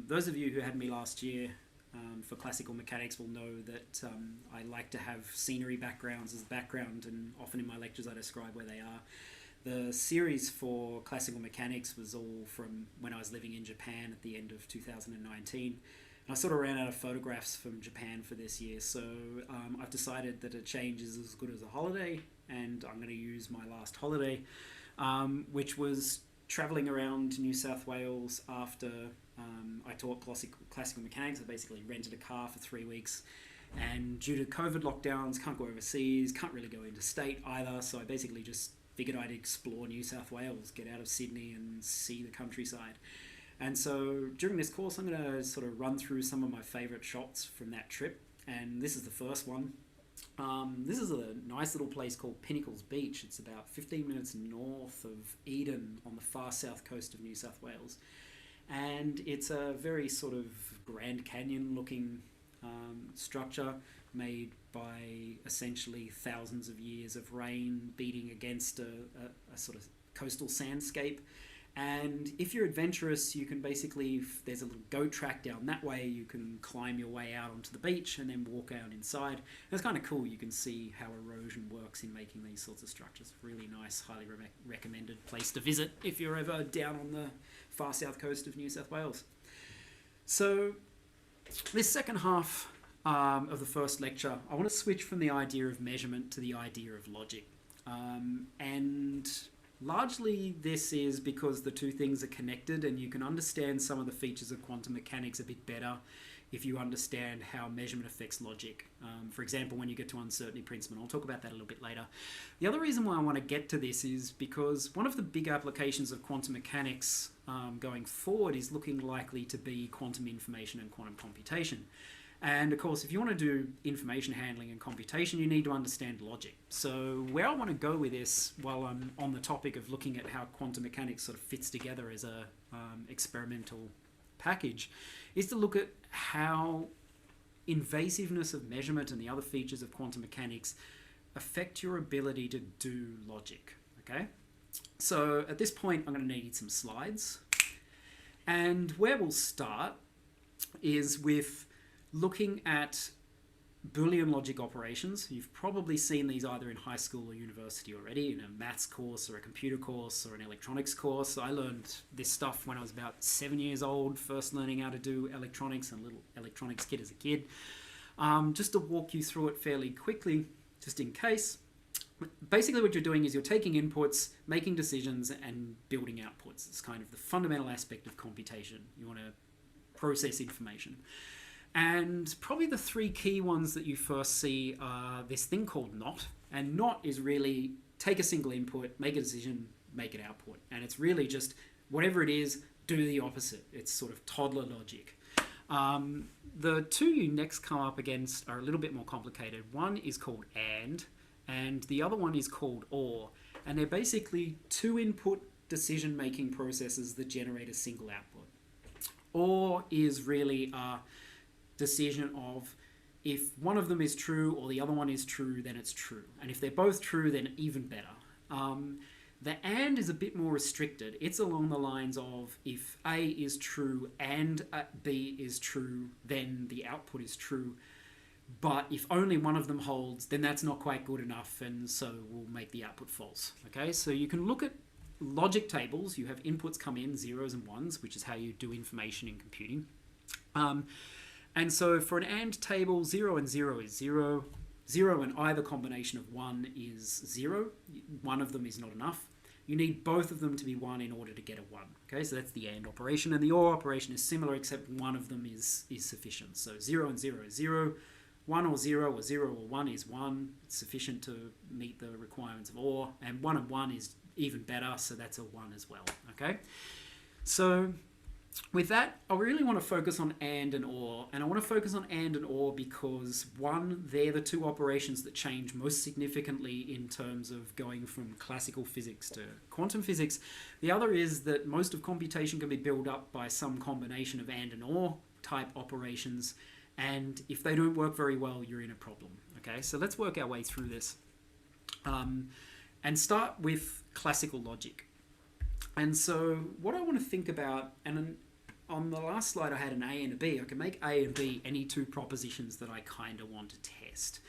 Those of you who had me last year for classical mechanics will know that I like to have scenery backgrounds as background, and often in my lectures I describe where they are. The series for classical mechanics was all from when I was living in Japan at the end of 2019. And I sort of ran out of photographs from Japan for this year, so I've decided that a change is as good as a holiday, and I'm going to use my last holiday, which was travelling around New South Wales after I taught classical mechanics. I basically rented a car for 3 weeks, and due to COVID lockdowns, can't go overseas, can't really go interstate either, so I basically just figured I'd explore New South Wales, get out of Sydney and see the countryside. And so during this course I'm going to sort of run through some of my favourite shots from that trip, and this is the first one. This is a nice little place called Pinnacles Beach. It's about 15 minutes north of Eden on the far south coast of New South Wales. And it's a very sort of Grand Canyon looking structure made by essentially thousands of years of rain beating against a sort of coastal sandscape. And if you're adventurous, you can basically, there's a little goat track down that way, you can climb your way out onto the beach and then walk out inside. And it's kind of cool, you can see how erosion works in making these sorts of structures. Really nice, highly recommended place to visit if you're ever down on the far south coast of New South Wales. So this second half of the first lecture, I want to switch from the idea of measurement to the idea of logic. And largely this is because the two things are connected, and you can understand some of the features of quantum mechanics a bit better if you understand how measurement affects logic. For example, when you get to uncertainty principle, I'll talk about that a little bit later. The other reason why I want to get to this is because one of the big applications of quantum mechanics going forward is looking likely to be quantum information and quantum computation. And of course, if you want to do information handling and computation, you need to understand logic. So where I want to go with this, while I'm on the topic of looking at how quantum mechanics sort of fits together as a experimental package, is to look at how invasiveness of measurement and the other features of quantum mechanics affect your ability to do logic. Okay? So at this point, I'm going to need some slides. And where we'll start is with looking at Boolean logic operations. You've probably seen these either in high school or university already, in a maths course or a computer course or an electronics course. I learned this stuff when I was about 7 years old, first learning how to do electronics and a little electronics kit as a kid. Just to walk you through it fairly quickly, just in case. Basically what you're doing is you're taking inputs, making decisions, and building outputs. It's kind of the fundamental aspect of computation. You want to process information. And probably the three key ones that you first see are this thing called NOT. And NOT is really take a single input, make a decision, make it output. And it's really just whatever it is, do the opposite. It's sort of toddler logic. The two you next come up against are a little bit more complicated. One is called and the other one is called OR. And they're basically two input decision-making processes that generate a single output. OR is really a decision of if one of them is true or the other one is true, then it's true. And if they're both true, then even better. The AND is a bit more restricted. It's along the lines of if A is true and B is true, then the output is true. But if only one of them holds, then that's not quite good enough, and so we'll make the output false. Okay, so you can look at logic tables. You have inputs come in, zeros and ones, which is how you do information in computing. And so for an AND table, 0 and 0 is 0. 0 and either combination of 1 is 0. One of them is not enough. You need both of them to be 1 in order to get a 1. Okay, so that's the AND operation. And the OR operation is similar, except one of them is sufficient. So 0 and 0 is 0. 1 or 0 or 0 or 1 is 1. It's sufficient to meet the requirements of OR. And 1 and 1 is even better, so that's a 1 as well. Okay, so with that, I really want to focus on AND and OR. And I want to focus on AND and OR because, one, they're the two operations that change most significantly in terms of going from classical physics to quantum physics. The other is that most of computation can be built up by some combination of AND and OR type operations. And if they don't work very well, you're in a problem. Okay, so let's work our way through this. And start with classical logic. And so what I want to think about, and on the last slide I had an A and a B. I can make A and B any two propositions that I kind of want to test.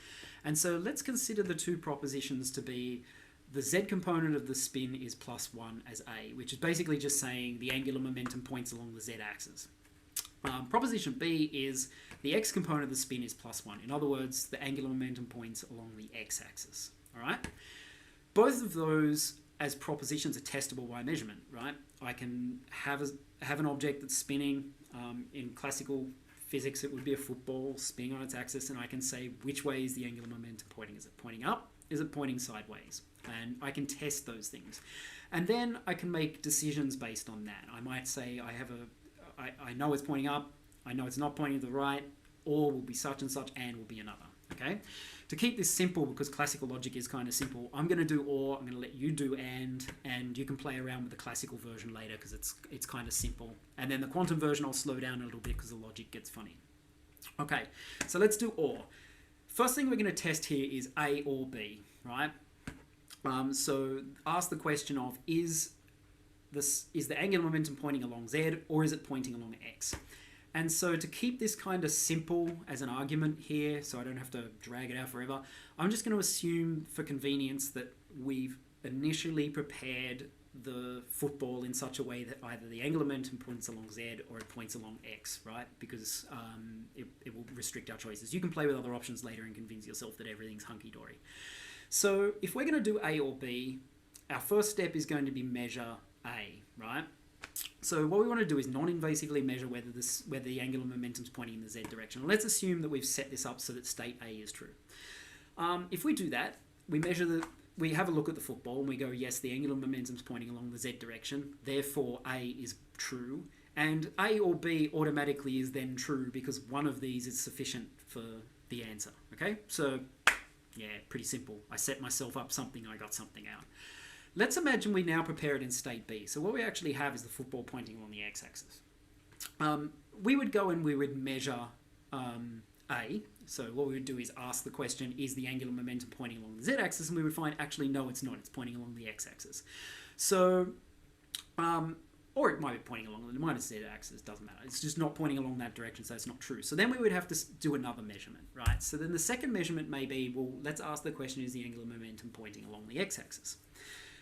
And so let's consider the two propositions to be the z component of the spin is +1 as A, which is basically just saying the angular momentum points along the z-axis. Proposition B is the x component of the spin is +1. In other words, the angular momentum points along the x-axis. All right? Both of those as propositions are testable by measurement, right? I can have an object that's spinning. In classical physics, it would be a football spinning on its axis, and I can say which way is the angular momentum pointing. Is it pointing up? Is it pointing sideways? And I can test those things. And then I can make decisions based on that. I might say I know it's pointing up, I know it's not pointing to the right, or will be such and such, and will be another. Okay? To keep this simple, because classical logic is kind of simple, I'm going to do or, I'm going to let you do and you can play around with the classical version later because it's kind of simple. And then the quantum version I'll slow down a little bit because the logic gets funny. Okay, so let's do or. First thing we're going to test here is A or B, right? So ask the question of is the angular momentum pointing along Z or is it pointing along X? And so to keep this kind of simple as an argument here, so I don't have to drag it out forever, I'm just going to assume for convenience that we've initially prepared the football in such a way that either the angular momentum points along Z or it points along X, right? Because it will restrict our choices. You can play with other options later and convince yourself that everything's hunky-dory. So if we're going to do A or B, our first step is going to be measure A, right? So what we want to do is non-invasively measure whether the angular momentum is pointing in the Z direction. Let's assume that we've set this up so that state A is true. If we do that, we have a look at the football and we go, yes, the angular momentum is pointing along the Z direction, therefore A is true. And A or B automatically is then true because one of these is sufficient for the answer. Okay, so yeah, pretty simple. I set myself up something, I got something out. Let's imagine we now prepare it in state B. So what we actually have is the football pointing along the x-axis. We would go and we would measure A. So what we would do is ask the question, is the angular momentum pointing along the z-axis? And we would find, actually, no, it's not. It's pointing along the x-axis. So, or it might be pointing along the minus z-axis, doesn't matter. It's just not pointing along that direction, so it's not true. So then we would have to do another measurement, right? So then the second measurement may be, well, let's ask the question, is the angular momentum pointing along the x-axis?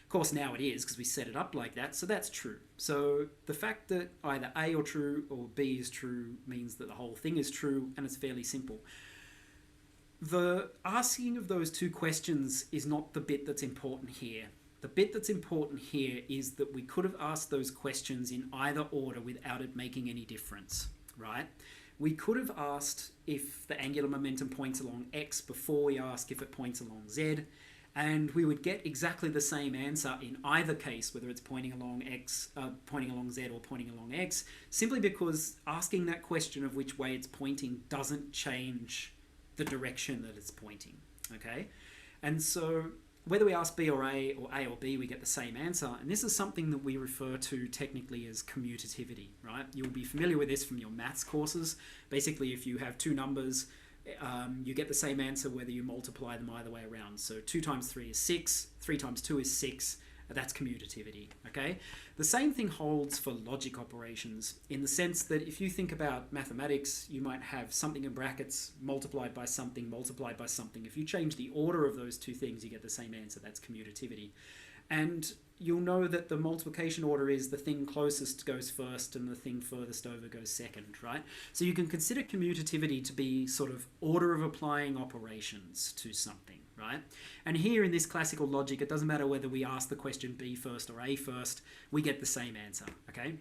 Of course, now it is, because we set it up like that, so that's true. So the fact that either A or true or B is true means that the whole thing is true, and it's fairly simple. The asking of those two questions is not the bit that's important here. The bit that's important here is that we could have asked those questions in either order without it making any difference, right? We could have asked if the angular momentum points along X before we ask if it points along Z, and we would get exactly the same answer in either case, whether it's pointing along X, pointing along Z or pointing along X, simply because asking that question of which way it's pointing doesn't change the direction that it's pointing, okay? And so whether we ask B or A or B, we get the same answer. And this is something that we refer to technically as commutativity, right? You'll be familiar with this from your maths courses. Basically, if you have two numbers, you get the same answer whether you multiply them either way around. So 2 times 3 is 6, 3 times 2 is 6. That's commutativity, okay? The same thing holds for logic operations in the sense that if you think about mathematics, you might have something in brackets multiplied by something multiplied by something. If you change the order of those two things, you get the same answer. That's commutativity. And you'll know that the multiplication order is the thing closest goes first and the thing furthest over goes second, right? So you can consider commutativity to be sort of order of applying operations to something, right? And here in this classical logic, it doesn't matter whether we ask the question B first or A first, we get the same answer, okay?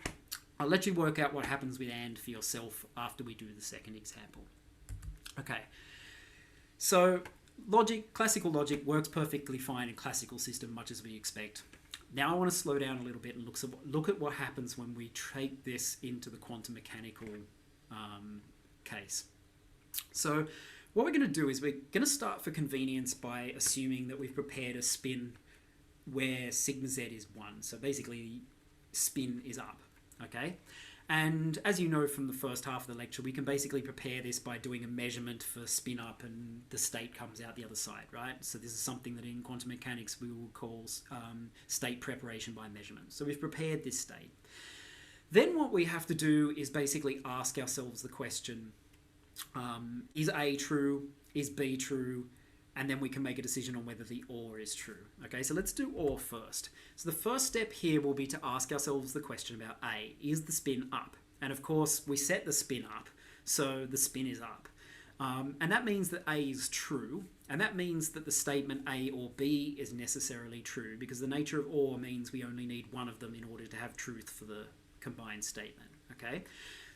I'll let you work out what happens with AND for yourself after we do the second example. Okay, so classical logic works perfectly fine in classical system, much as we expect. Now I want to slow down a little bit and look at what happens when we take this into the quantum mechanical case. So what we're going to do is we're going to start for convenience by assuming that we've prepared a spin where sigma z is 1. So basically spin is up, okay? And as you know from the first half of the lecture, we can basically prepare this by doing a measurement for spin up and the state comes out the other side, right? So this is something that in quantum mechanics we will call state preparation by measurement. So we've prepared this state. Then what we have to do is basically ask ourselves the question, is A true? Is B true? And then we can make a decision on whether the OR is true. Okay, so let's do OR first. So the first step here will be to ask ourselves the question about A. Is the spin up? And of course, we set the spin up, so the spin is up. And that means that A is true, and that means that the statement A or B is necessarily true, because the nature of OR means we only need one of them in order to have truth for the combined statement. Okay,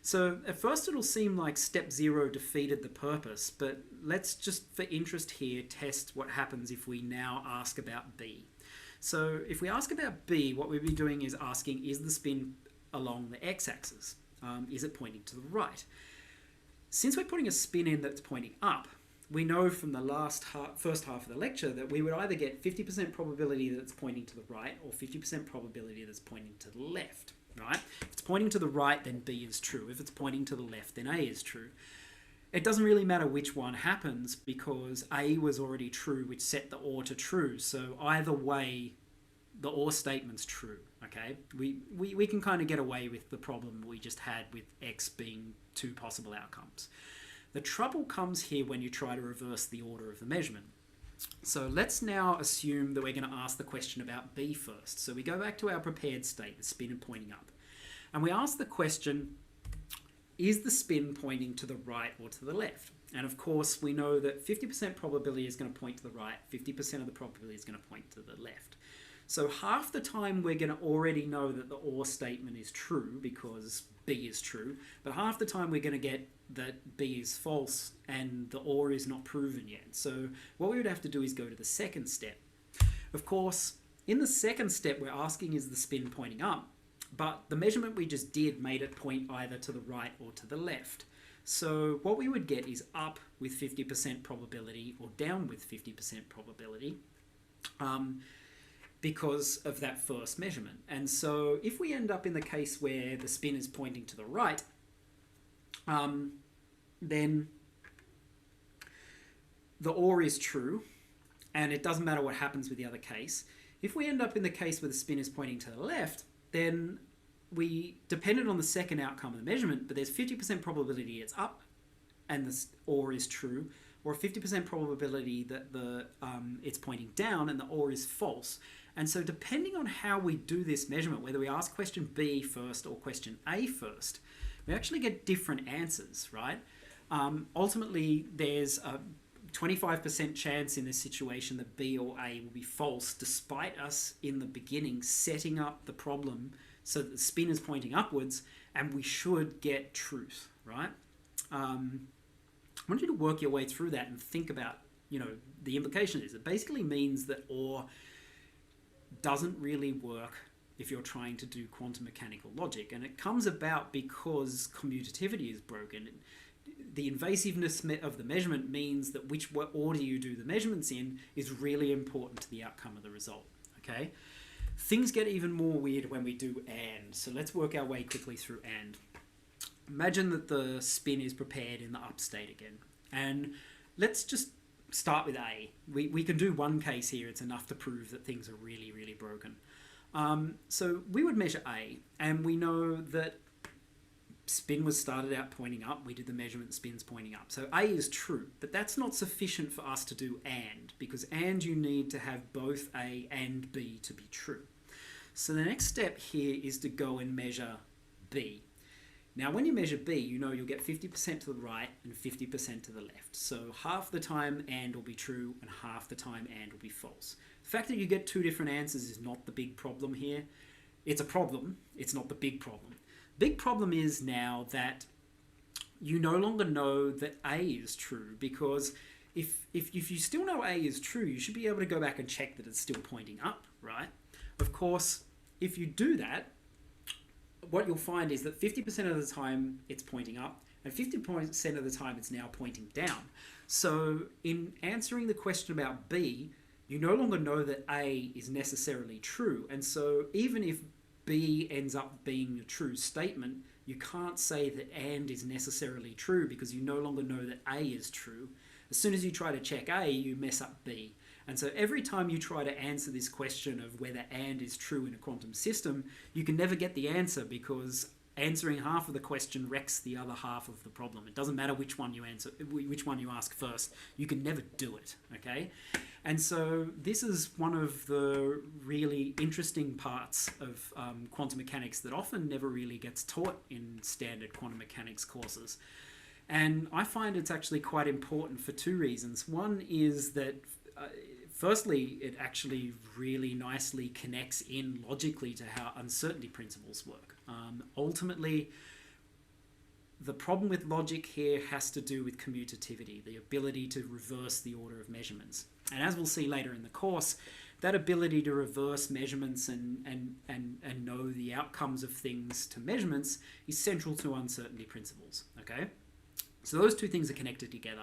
so at first it'll seem like step 0 defeated the purpose, but let's just, for interest here, test what happens if we now ask about B. So if we ask about B, what we'll be doing is asking, is the spin along the x-axis? Is it pointing to the right? Since we're putting a spin in that's pointing up, we know from the first half of the lecture that we would either get 50% probability that it's pointing to the right or 50% probability that it's pointing to the left, right? If it's pointing to the right, then B is true. If it's pointing to the left, then A is true. It doesn't really matter which one happens because A was already true, which set the OR to true. So either way, the OR statement's true, okay? We can kind of get away with the problem we just had with X being two possible outcomes. The trouble comes here when you try to reverse the order of the measurement. So let's now assume that we're going to ask the question about B first. So we go back to our prepared state, the spin and pointing up. And we ask the question, is the spin pointing to the right or to the left? And of course, we know that 50% probability is going to point to the right, 50% of the probability is going to point to the left. So half the time we're going to already know that the OR statement is true because B is true, but half the time we're going to get that B is false and the OR is not proven yet. So what we would have to do is go to the second step. Of course, in the second step, we're asking, is the spin pointing up? But the measurement we just did made it point either to the right or to the left. So what we would get is up with 50% probability or down with 50% probability. Because of that first measurement. And so if we end up in the case where the spin is pointing to the right, then the OR is true, and it doesn't matter what happens with the other case. If we end up in the case where the spin is pointing to the left, then we depended on the second outcome of the measurement, but there's 50% probability it's up and the OR is true, or a 50% probability that it's pointing down and the OR is false. And so depending on how we do this measurement, whether we ask question B first or question A first, we actually get different answers, right? Ultimately, there's a 25% chance in this situation that B or A will be false, despite us in the beginning setting up the problem so that the spin is pointing upwards, and we should get truth, right? I want you to work your way through that and think about, the implication is it basically means that OR doesn't really work if you're trying to do quantum mechanical logic. And it comes about because commutativity is broken. The invasiveness of the measurement means that which order you do the measurements in is really important to the outcome of the result, okay? Things get even more weird when we do AND. So let's work our way quickly through AND. Imagine that the spin is prepared in the up state again. And let's just start with A. We can do one case here. It's enough to prove that things are really, really broken. So we would measure A, and we know that spin was started out pointing up. We did the measurement, spin's pointing up. So A is true, but that's not sufficient for us to do AND, because AND you need to have both A and B to be true. So the next step here is to go and measure B. Now, when you measure B, you'll get 50% to the right and 50% to the left. So half the time AND will be true and half the time AND will be false. The fact that you get two different answers is not the big problem here. It's a problem. It's not the big problem. Big problem is now that you no longer know that A is true, because if you still know A is true, you should be able to go back and check that it's still pointing up, right? Of course, if you do that, what you'll find is that 50% of the time it's pointing up and 50% of the time it's now pointing down. So in answering the question about B, you no longer know that A is necessarily true. And so even if B ends up being a true statement, you can't say that AND is necessarily true because you no longer know that A is true. As soon as you try to check A, you mess up B. And so every time you try to answer this question of whether AND is true in a quantum system, you can never get the answer because answering half of the question wrecks the other half of the problem. It doesn't matter which one you answer, which one you ask first. You can never do it, okay? And so this is one of the really interesting parts of quantum mechanics that often never really gets taught in standard quantum mechanics courses. And I find it's actually quite important for two reasons. One is that firstly, it actually really nicely connects in logically to how uncertainty principles work. Ultimately, the problem with logic here has to do with commutativity, the ability to reverse the order of measurements. And as we'll see later in the course, that ability to reverse measurements and know the outcomes of things to measurements is central to uncertainty principles, okay? So those two things are connected together.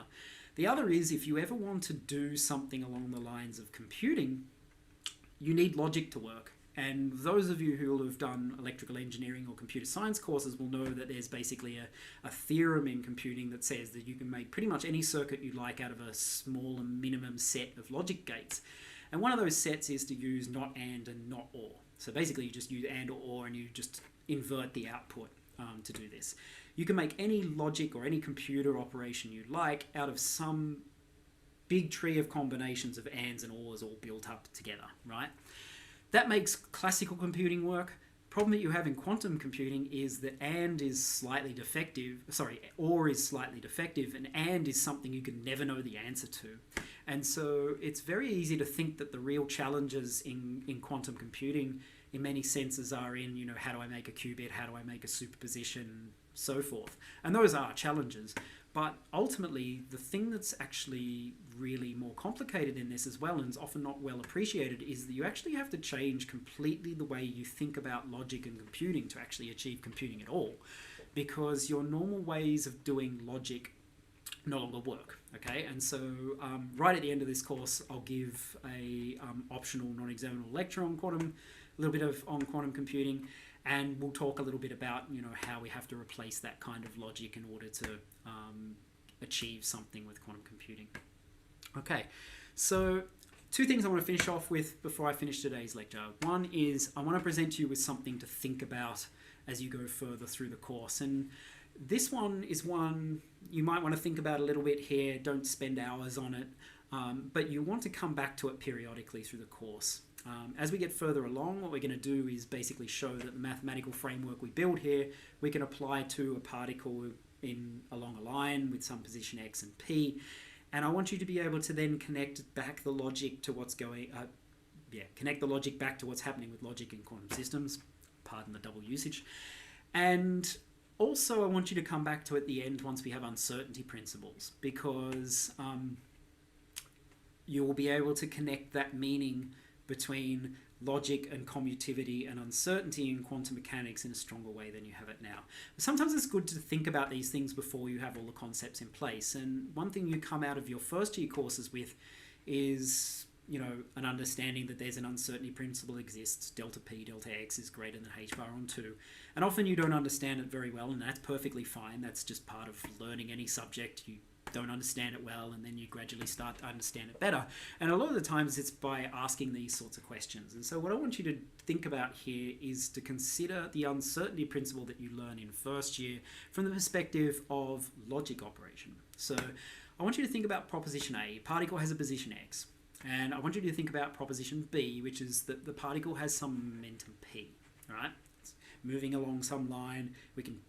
The other is, if you ever want to do something along the lines of computing, you need logic to work. And those of you who will have done electrical engineering or computer science courses will know that there's basically a theorem in computing that says that you can make pretty much any circuit you like out of a small and minimum set of logic gates. And one of those sets is to use not and not or. So basically you just use and or and you just invert the output to do this. You can make any logic or any computer operation you like out of some big tree of combinations of ands and ors all built up together, right? That makes classical computing work. Problem that you have in quantum computing is that and is slightly defective, or is slightly defective, and is something you can never know the answer to. And so it's very easy to think that the real challenges in quantum computing in many senses are in, you know, how do I make a qubit, how do I make a superposition, so forth. And those are challenges. But ultimately, the thing that's actually really more complicated in this as well, and is often not well appreciated, is that you actually have to change completely the way you think about logic and computing to actually achieve computing at all. Because your normal ways of doing logic no longer work, okay? And so right at the end of this course, I'll give a optional non-examinable lecture on quantum, a little bit on quantum computing, and we'll talk a little bit about, you know, how we have to replace that kind of logic in order to achieve something with quantum computing. Okay, so two things I want to finish off with before I finish today's lecture. One is I want to present to you with something to think about as you go further through the course. And this one is one you might want to think about a little bit here. Don't spend hours on it, but you want to come back to it periodically through the course. As we get further along, what we're going to do is basically show that the mathematical framework we build here, we can apply to a particle along a line with some position x and p. And I want you to be able to then connect back the logic to what's connect the logic back to what's happening with logic in quantum systems. Pardon the double usage. And also I want you to come back to at the end once we have uncertainty principles, because you will be able to connect that meaning between logic and commutativity and uncertainty in quantum mechanics in a stronger way than you have it now. But sometimes it's good to think about these things before you have all the concepts in place. And one thing you come out of your first year courses with is, you know, an understanding that there's an uncertainty principle exists. Delta P, delta X is greater than H bar on 2. And often you don't understand it very well, and that's perfectly fine. That's just part of learning any subject. You don't understand it well, and then you gradually start to understand it better. And a lot of the times it's by asking these sorts of questions. And so what I want you to think about here is to consider the uncertainty principle that you learn in first year from the perspective of logic operation. So I want you to think about proposition A. Particle has a position x. And I want you to think about proposition B, which is that the particle has some momentum p. All right? It's moving along some line. We can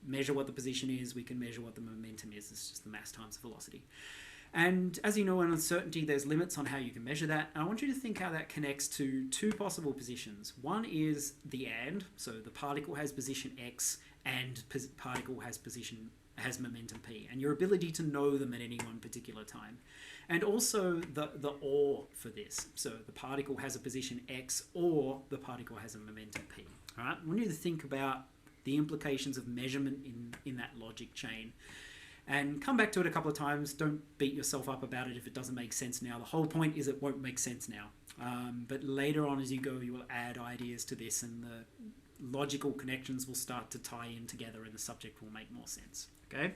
measure what the position is, we can measure what the momentum is. It's just the mass times the velocity. And as you know, in uncertainty, there's limits on how you can measure that. And I want you to think how that connects to two possible positions. One is the and, so the particle has position x and particle has momentum p, and your ability to know them at any one particular time. And also the or for this. So the particle has a position x or the particle has a momentum p. All right? I want you to think about the implications of measurement in that logic chain. And come back to it a couple of times. Don't beat yourself up about it if it doesn't make sense now. The whole point is it won't make sense now. But later on as you go, you will add ideas to this, and the logical connections will start to tie in together, and the subject will make more sense. Okay?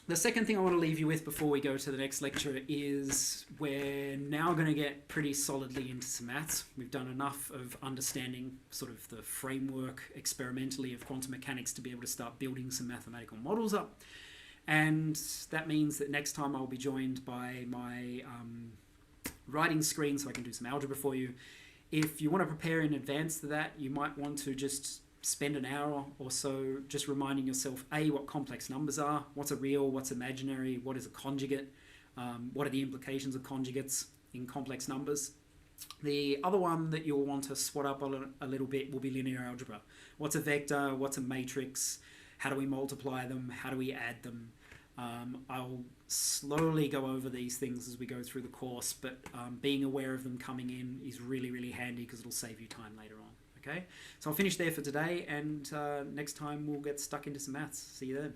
The second thing I want to leave you with before we go to the next lecture is we're now going to get pretty solidly into some maths. We've done enough of understanding sort of the framework experimentally of quantum mechanics to be able to start building some mathematical models up. And that means that next time I'll be joined by my writing screen so I can do some algebra for you. If you want to prepare in advance to that, you might want to just spend an hour or so just reminding yourself, A, what complex numbers are, what's a real, what's imaginary, what is a conjugate, what are the implications of conjugates in complex numbers. The other one that you'll want to swat up a little bit will be linear algebra. What's a vector, what's a matrix, how do we multiply them, how do we add them? I'll slowly go over these things as we go through the course, but being aware of them coming in is really, really handy because it'll save you time later on. Okay, so I'll finish there for today, and next time we'll get stuck into some maths. See you then.